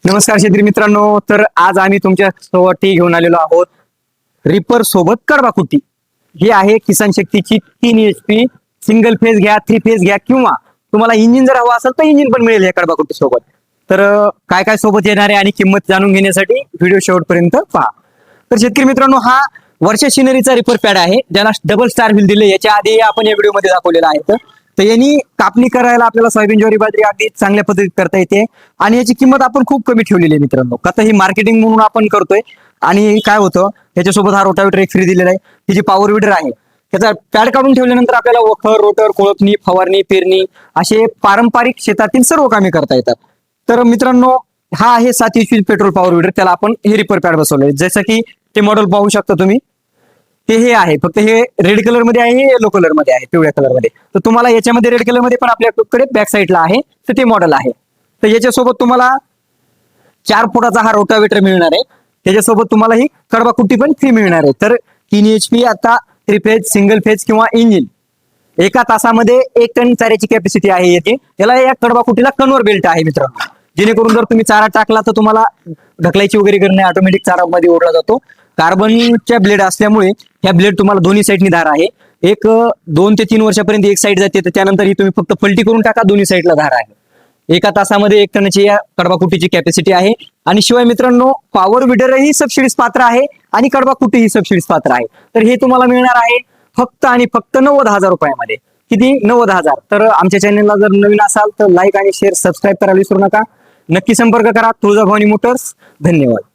नमस्कार शेतकरी मित्रांनो. तर आज आम्ही तुमच्या सोबत घेऊन आलेलो आहोत रिपर सोबत कडबा कुट्टी. ही आहे किसान शक्तीची 3 HP सिंगल फेज घ्या, 3 फेज घ्या, किंवा तुम्हाला इंजिन जर हवा असेल तर इंजिन पण मिळेल या कडबा कुट्टी सोबत. तर काय काय सोबत येणार आहे आणि किंमत जाणून घेण्यासाठी व्हिडिओ शेवटपर्यंत पहा. तर शेतकरी मित्रांनो, हा वर्षा शिनरीचा रिपर पॅड आहे, ज्याला डबल स्टार व्हील दिले. याच्या आधी आपण या व्हिडिओमध्ये दाखवलेला आहे. तर यांनी कापणी करायला आपल्याला सोयाबीन, ज्वारी, बाजरी अगदी चांगल्या पद्धतीत करता येते. आणि याची किंमत आपण खूप कमी ठेवलेली आहे मित्रांनो. आता ही मार्केटिंग म्हणून आपण करतोय. आणि काय होतं, त्याच्यासोबत हा रोटावेटर एक फ्री दिलेला आहे. ही जी पॉवर विडर आहे, त्याचा पॅड काढून ठेवल्यानंतर आपल्याला वखर, रोटर, कोळपणी, फवारणी, पेरणी असे पारंपरिक शेतातील सर्व कामे करता येतात. तर मित्रांनो, हा आहे 7 HP पेट्रोल पॉवर विडर. त्याला आपण हे रिपर पॅड बसवलंय. जसं की ते मॉडेल पाहू शकता तुम्ही. ते हे आहे, फक्त हे रेड कलर मध्ये आहे, येलो कलर मध्ये आहे, पिवळ्या कलर मध्ये. तर तुम्हाला याच्यामध्ये रेड कलर मध्ये पण आपल्याकडे बॅक साईडला आहे, तर ते मॉडेल आहे. तर याच्यासोबत तुम्हाला 4 फुटाचा हा रोटावेटर मिळणार आहे. त्याच्यासोबत तुम्हाला ही कडबा कुट्टी पण फ्री मिळणार आहे. तर 3 HP आता 3 फेज, सिंगल फेज किंवा इंजिन, एका तासामध्ये 1 टन चाऱ्याची कॅपॅसिटी आहे येते. त्याला या कडबा कुट्टीला कन्व्हर बेल्ट आहे मित्रांनो, जेणेकरून जर तुम्ही चारा टाकला तर तुम्हाला ढकलायची वगैरे गरज नाही, ऑटोमॅटिक चारा मध्ये ओढला जातो. कार्बनच्या ब्लेड असल्यामुळे ह्या ब्लेड तुम्हाला दोन्ही साईडनी धार आहे. एक 2 ते 3 वर्षापर्यंत एक साईड जाते, तर त्यानंतर ही तुम्ही फक्त पलटी करून टाका, दोन्ही साईडला धार आहे. एका तासामध्ये 1 टनाची या कडबा कुट्टीची कॅपॅसिटी आहे. आणि शिवाय मित्रांनो, पॉवर विडरही सबसिडीज पात्र आहे आणि कडबा कुट्टी ही सबसिडीज पात्र आहे. तर हे तुम्हाला मिळणार आहे फक्त आणि फक्त 90,000 रुपयामध्ये. किती? 90,000. तर आमच्या चॅनलला जर नवीन असाल तर लाईक आणि शेअर, सबस्क्राईब करायला विसरू नका. नक्की संपर्क करा तुळजाभवानी मोटर्स. धन्यवाद.